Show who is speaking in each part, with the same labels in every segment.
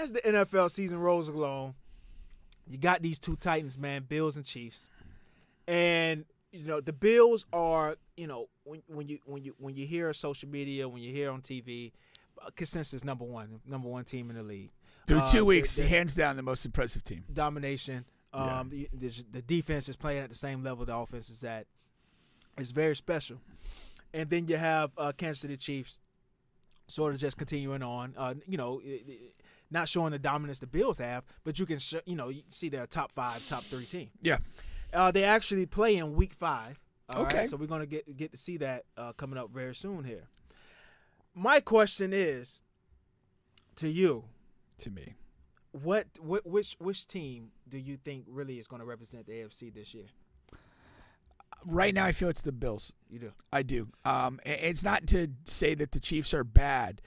Speaker 1: as the NFL season rolls along, you got these two titans, man, Bills and Chiefs. And the Bills are, when you hear social media, when you hear on TV, consensus number one team in the league.
Speaker 2: Through 2 weeks, hands down the most impressive team.
Speaker 1: Domination. The defense is playing at the same level the offense is at. It's very special. And then you have Kansas City Chiefs sort of just continuing on. Not showing the dominance the Bills have, but you can you see their top 5, top 3 team.
Speaker 2: Yeah.
Speaker 1: They actually play in week 5.
Speaker 2: Okay.
Speaker 1: Right? So we're going to get to see that coming up very soon here. My question is to you.
Speaker 2: To me.
Speaker 1: Which team do you think really is going to represent the AFC this year?
Speaker 2: Right now, I feel it's the Bills.
Speaker 1: You do?
Speaker 2: I do. It's not to say that the Chiefs are bad,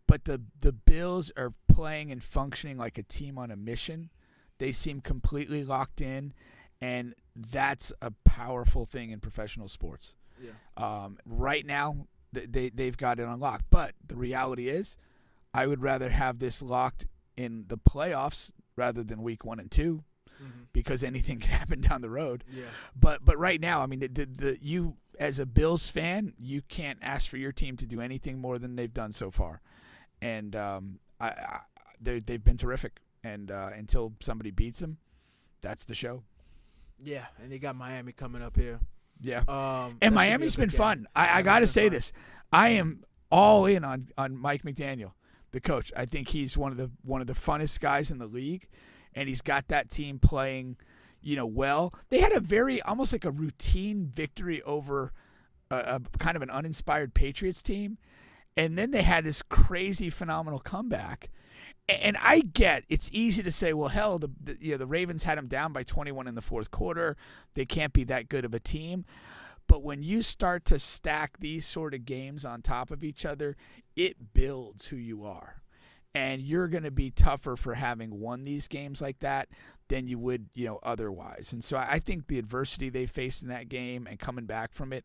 Speaker 2: but the Bills are playing and functioning like a team on a mission. They seem completely locked in, and that's a powerful thing in professional sports.
Speaker 1: Yeah.
Speaker 2: Right now, they've got it unlocked. But the reality is, I would rather have this locked in the playoffs rather than week 1 and 2. Mm-hmm. Because anything can happen down the road.
Speaker 1: Yeah.
Speaker 2: But right now, I mean, you as a Bills fan, you can't ask for your team to do anything more than they've done so far, and they've been terrific. And until somebody beats them, that's the show.
Speaker 1: Yeah, and they got Miami coming up here.
Speaker 2: Yeah, and Miami's been fun. I got to say this: I am all in on Mike McDaniel, the coach. I think he's one of the funnest guys in the league. And he's got that team playing, well. They had a very almost like a routine victory over a kind of an uninspired Patriots team. And then they had this crazy, phenomenal comeback. And I get it's easy to say, well, hell, the Ravens had them down by 21 in the fourth quarter. They can't be that good of a team. But when you start to stack these sort of games on top of each other, it builds who you are. And you're going to be tougher for having won these games like that than you would, otherwise. And so I think the adversity they faced in that game and coming back from it,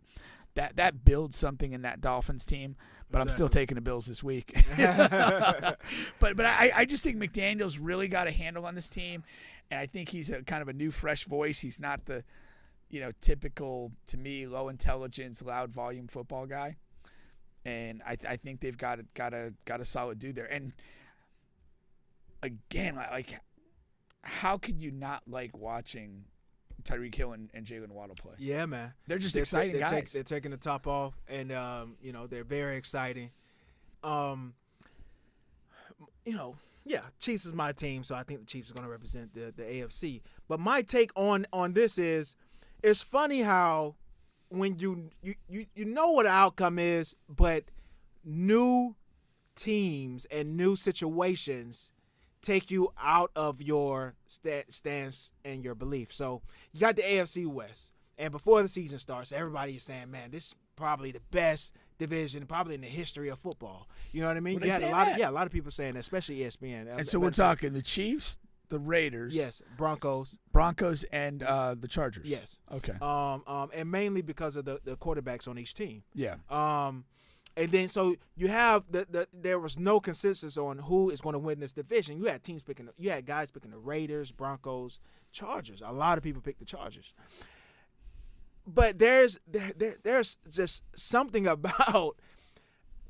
Speaker 2: that builds something in that Dolphins team. But I'm still taking the Bills this week. but I just think McDaniel's really got a handle on this team, and I think he's a kind of a new, fresh voice. He's not the, typical, to me, low intelligence, loud volume football guy. And I think they've got a solid dude there. And again, like, how could you not like watching Tyreek Hill and Jalen Waddle play?
Speaker 1: Yeah, man.
Speaker 2: They're just exciting guys.
Speaker 1: They're taking the top off, and they're very exciting. Chiefs is my team, so I think the Chiefs are going to represent the AFC. But my take on this is, it's funny how when you know what the outcome is, but new teams and new situations take you out of your stance and your belief. So you got the AFC West, and before the season starts, everybody is saying, man, this is probably the best division probably in the history of football. You know what I mean?
Speaker 2: You had a
Speaker 1: lot of people saying that, especially ESPN.
Speaker 2: And so we're talking the Chiefs, the Raiders.
Speaker 1: Yes, Broncos,
Speaker 2: and the Chargers.
Speaker 1: Yes.
Speaker 2: Okay.
Speaker 1: And mainly because of the quarterbacks on each team.
Speaker 2: Yeah.
Speaker 1: And then so you have there was no consensus on who is going to win this division. You had guys picking the Raiders, Broncos, Chargers. A lot of people picked the Chargers. But there's just something about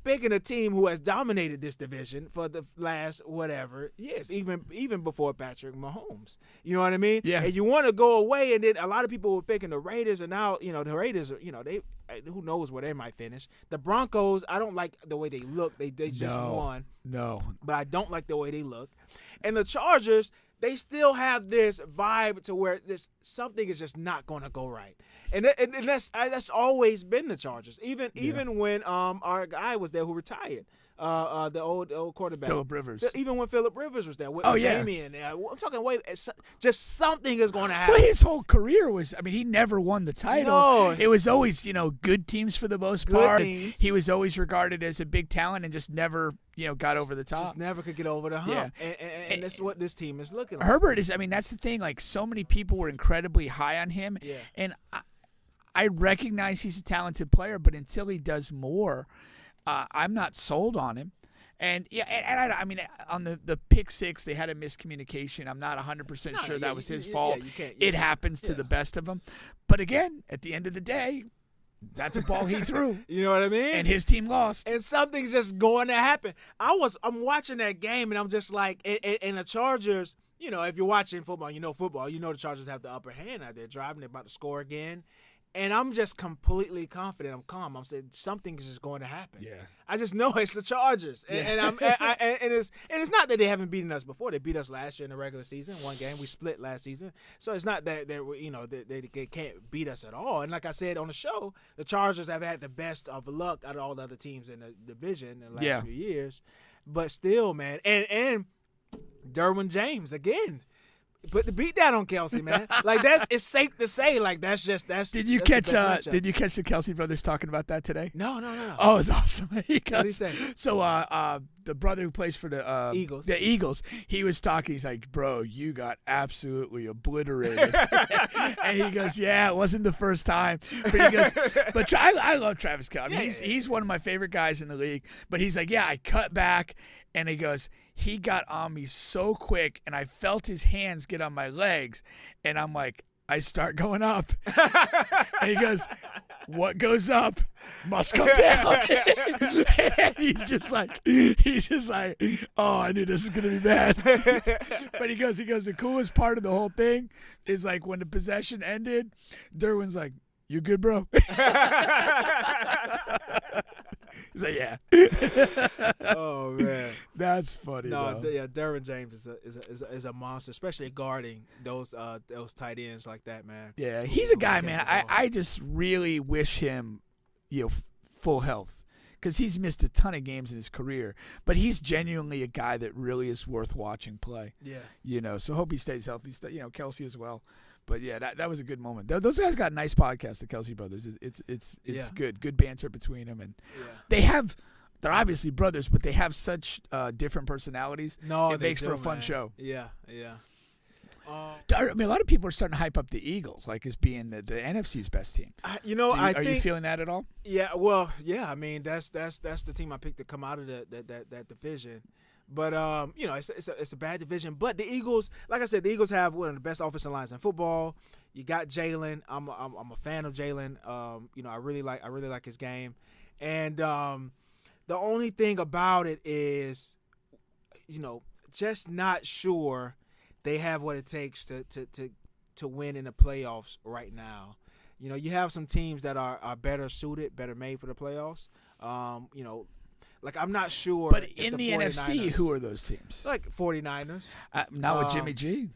Speaker 1: picking a team who has dominated this division for the last whatever years, even before Patrick Mahomes. You know what I mean?
Speaker 2: Yeah.
Speaker 1: And you want to go away, and then a lot of people were picking the Raiders, and now the Raiders are they who knows where they might finish. The Broncos, I don't like the way they look. They just won.
Speaker 2: No.
Speaker 1: But I don't like the way they look. And the Chargers, they still have this vibe to where something is just not going to go right. And that's always been the Chargers. Even when our guy was there who retired, the old quarterback,
Speaker 2: Phillip Rivers.
Speaker 1: Even when Phillip Rivers was there, with
Speaker 2: yeah.
Speaker 1: Damian, I'm talking just something is going to happen.
Speaker 2: Well, his whole career was, he never won the title.
Speaker 1: No.
Speaker 2: It was always, good teams for the most part. He was always regarded as a big talent and just never, got over the top.
Speaker 1: Just never could get over the hump. Yeah. And that's what this team is looking like.
Speaker 2: Herbert is, that's the thing. Like, so many people were incredibly high on him.
Speaker 1: Yeah.
Speaker 2: And I recognize he's a talented player, but until he does more, I'm not sold on him. And I mean, on the pick six, they had a miscommunication. I'm not 100% sure that was his fault. It happens to the best of them. But again, at the end of the day, that's a ball he threw.
Speaker 1: You know what I mean?
Speaker 2: And his team lost.
Speaker 1: And something's just going to happen. I'm watching that game, and I'm just like, and the Chargers, you know, if you're watching football, you know the Chargers have the upper hand out there driving. They're about to score again. And I'm just completely confident. I'm calm. I'm saying something is just going to happen.
Speaker 2: Yeah.
Speaker 1: I just know it's the Chargers, and it's not that they haven't beaten us before. They beat us last year in the regular season, one game. We split last season, so it's not that they can't beat us at all. And like I said on the show, the Chargers have had the best of luck out of all the other teams in the division in the last few years. But still, man, and Derwin James again. Put the beat down on Kelsey, man. Like it's safe to say. Like that's.
Speaker 2: Did you catch the Kelsey brothers talking about that today?
Speaker 1: No.
Speaker 2: Oh, it's awesome.
Speaker 1: What did he say?
Speaker 2: So the brother who plays for the
Speaker 1: Eagles.
Speaker 2: The Eagles, he was talking. He's like, bro, you got absolutely obliterated. And he goes, yeah, it wasn't the first time. But he goes, but I love Travis Kelce. I mean, he's one of my favorite guys in the league. But he's like, yeah, I cut back. And he goes, he got on me so quick, and I felt his hands get on my legs, and I'm like, I start going up. And he goes, what goes up must come down. And he's just like, oh, I knew this was going to be bad. But he goes, the coolest part of the whole thing is like when the possession ended, Derwin's like, you good, bro? He's like, yeah.
Speaker 1: Oh man,
Speaker 2: that's funny.
Speaker 1: No, Derwin James is a monster, especially guarding those tight ends like that, man.
Speaker 2: Yeah, he's a guy, man. I just really wish him, full health, because he's missed a ton of games in his career. But he's genuinely a guy that really is worth watching play. Yeah. So hope he stays healthy. Kelsey as well. But yeah, that was a good moment. Those guys got a nice podcast, the Kelsey brothers. It's good banter between them, and they're obviously brothers, but they have such different personalities. It makes for a fun show.
Speaker 1: Yeah.
Speaker 2: I mean, a lot of people are starting to hype up the Eagles, like as being the NFC's best team.
Speaker 1: Are
Speaker 2: you feeling that at all?
Speaker 1: Yeah. Well, yeah. I mean, that's the team I picked to come out of that division. But it's a bad division. But the Eagles, like I said, the Eagles have one of the best offensive lines in football. You got Jalen. I'm a fan of Jalen. I really like his game. And the only thing about it is, just not sure they have what it takes to win in the playoffs right now. You have some teams that are better suited, better made for the playoffs. Like, I'm not sure.
Speaker 2: But in the NFC, who are those teams?
Speaker 1: Like 49ers.
Speaker 2: Not with Jimmy G.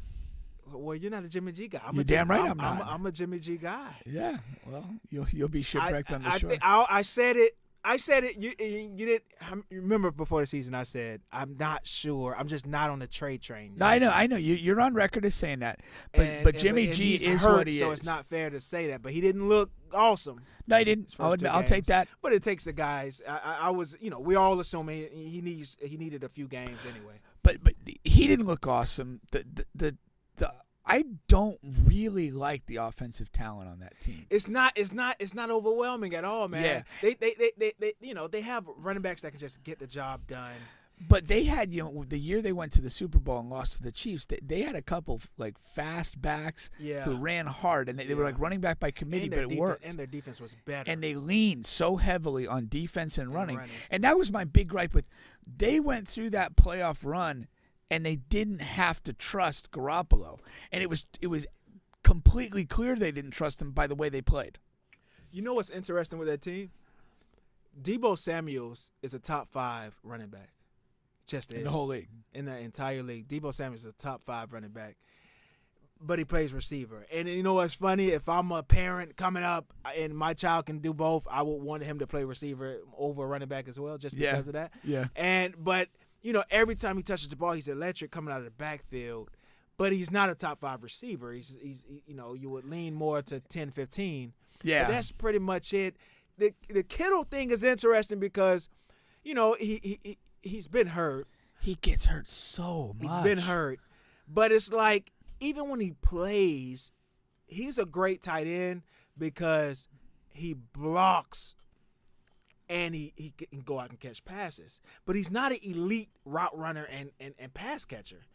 Speaker 1: Well, you're not a Jimmy G guy.
Speaker 2: You're damn right I'm not.
Speaker 1: I'm a Jimmy G guy.
Speaker 2: Yeah. Well, you'll be shipwrecked on the shore.
Speaker 1: I said it. You didn't. Remember before the season, I said I'm not sure. I'm just not on the trade train.
Speaker 2: No, I know. You're on record as saying that. But Jimmy G is
Speaker 1: hurt,
Speaker 2: what he is.
Speaker 1: So it's not fair to say that. But he didn't look awesome.
Speaker 2: No, he didn't. I'll take that.
Speaker 1: But it takes the guys. I was, we all assuming he needed a few games anyway.
Speaker 2: But he didn't look awesome. I don't really like the offensive talent on that team.
Speaker 1: It's not overwhelming at all, man.
Speaker 2: Yeah.
Speaker 1: They have running backs that can just get the job done.
Speaker 2: But they had, the year they went to the Super Bowl and lost to the Chiefs, they had a couple like fast backs who ran hard, and they were like running back by committee, but it worked.
Speaker 1: And their defense was better.
Speaker 2: And they leaned so heavily on defense and running. And that was my big gripe with. They went through that playoff run, and they didn't have to trust Garoppolo, and it was completely clear they didn't trust him by the way they played.
Speaker 1: You know what's interesting with that team? Deebo Samuels is a top 5 running back. Just
Speaker 2: in the whole league.
Speaker 1: In the entire league. Deebo Samuels is a top 5 running back. But he plays receiver. And you know what's funny? If I'm a parent coming up and my child can do both, I would want him to play receiver over running back as well, just because of that.
Speaker 2: Yeah.
Speaker 1: But every time he touches the ball, he's electric coming out of the backfield. But he's not a top 5 receiver. He's you would lean more to 10, 15.
Speaker 2: Yeah.
Speaker 1: But that's pretty much it. The Kittle thing is interesting because, he's been hurt.
Speaker 2: He gets hurt so much.
Speaker 1: He's been hurt. But it's like, even when he plays, he's a great tight end because he blocks and he can go out and catch passes. But he's not an elite route runner and pass catcher.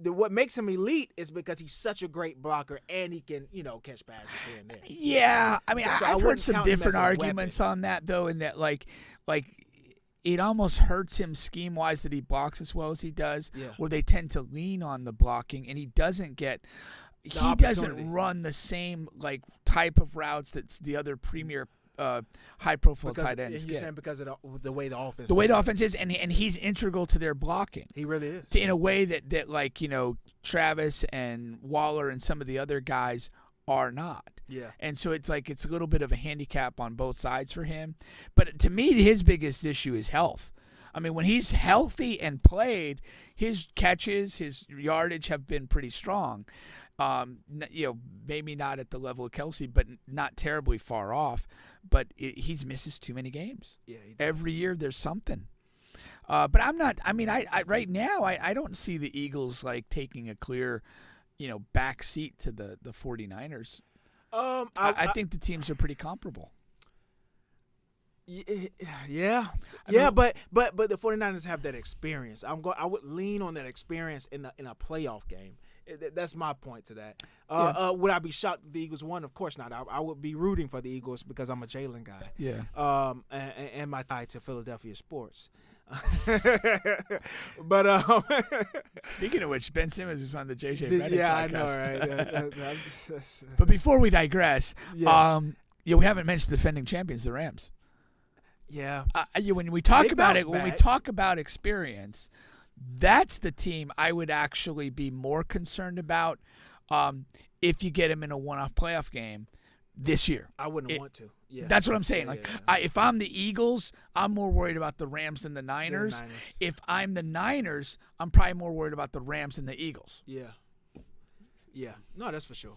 Speaker 1: What makes him elite is because he's such a great blocker and he can, catch passes here and there.
Speaker 2: Yeah, I mean, I've heard some different arguments
Speaker 1: weapon.
Speaker 2: on that, though, in that, like it almost hurts him scheme-wise that he blocks as well as he does, where they tend to lean on the blocking, and he doesn't run the same, type of routes that's the other premier high-profile tight ends
Speaker 1: get. You're saying because of the way the offense
Speaker 2: the way the offense is, and he's integral to their blocking.
Speaker 1: He really is.
Speaker 2: In a way that Travis and Waller and some of the other guys are not.
Speaker 1: Yeah.
Speaker 2: And so it's a little bit of a handicap on both sides for him. But to me, his biggest issue is health. I mean, when he's healthy and played, his catches, his yardage have been pretty strong. Maybe not at the level of Kelsey, but not terribly far off. But he misses too many games.
Speaker 1: Yeah,
Speaker 2: every year there's something. But I'm not. I mean, I right now I don't see the Eagles taking a clear, back seat to the 49ers. I think the teams are pretty comparable.
Speaker 1: Yeah. But the 49ers have that experience. I would lean on that experience in a playoff game. That's my point to that. Would I be shocked if the Eagles won? Of course not. I would be rooting for the Eagles because I'm a Jalen guy.
Speaker 2: Yeah.
Speaker 1: And my tie to Philadelphia sports. But
Speaker 2: speaking of which, Ben Simmons was on the JJ Redick
Speaker 1: yeah,
Speaker 2: podcast.
Speaker 1: I know, right?
Speaker 2: But before we digress,
Speaker 1: yes.
Speaker 2: We haven't mentioned the defending champions, the Rams.
Speaker 1: Yeah.
Speaker 2: When we talk about it, when we
Speaker 1: back.
Speaker 2: talk about experience, that's the team I would actually be more concerned about if you get him in a one-off playoff game this year.
Speaker 1: I wouldn't want to. Yeah.
Speaker 2: That's what I'm saying.
Speaker 1: Yeah.
Speaker 2: If I'm the Eagles, I'm more worried about the Rams than the Niners. If I'm the Niners, I'm probably more worried about the Rams than the Eagles.
Speaker 1: Yeah. Yeah. No, that's for sure.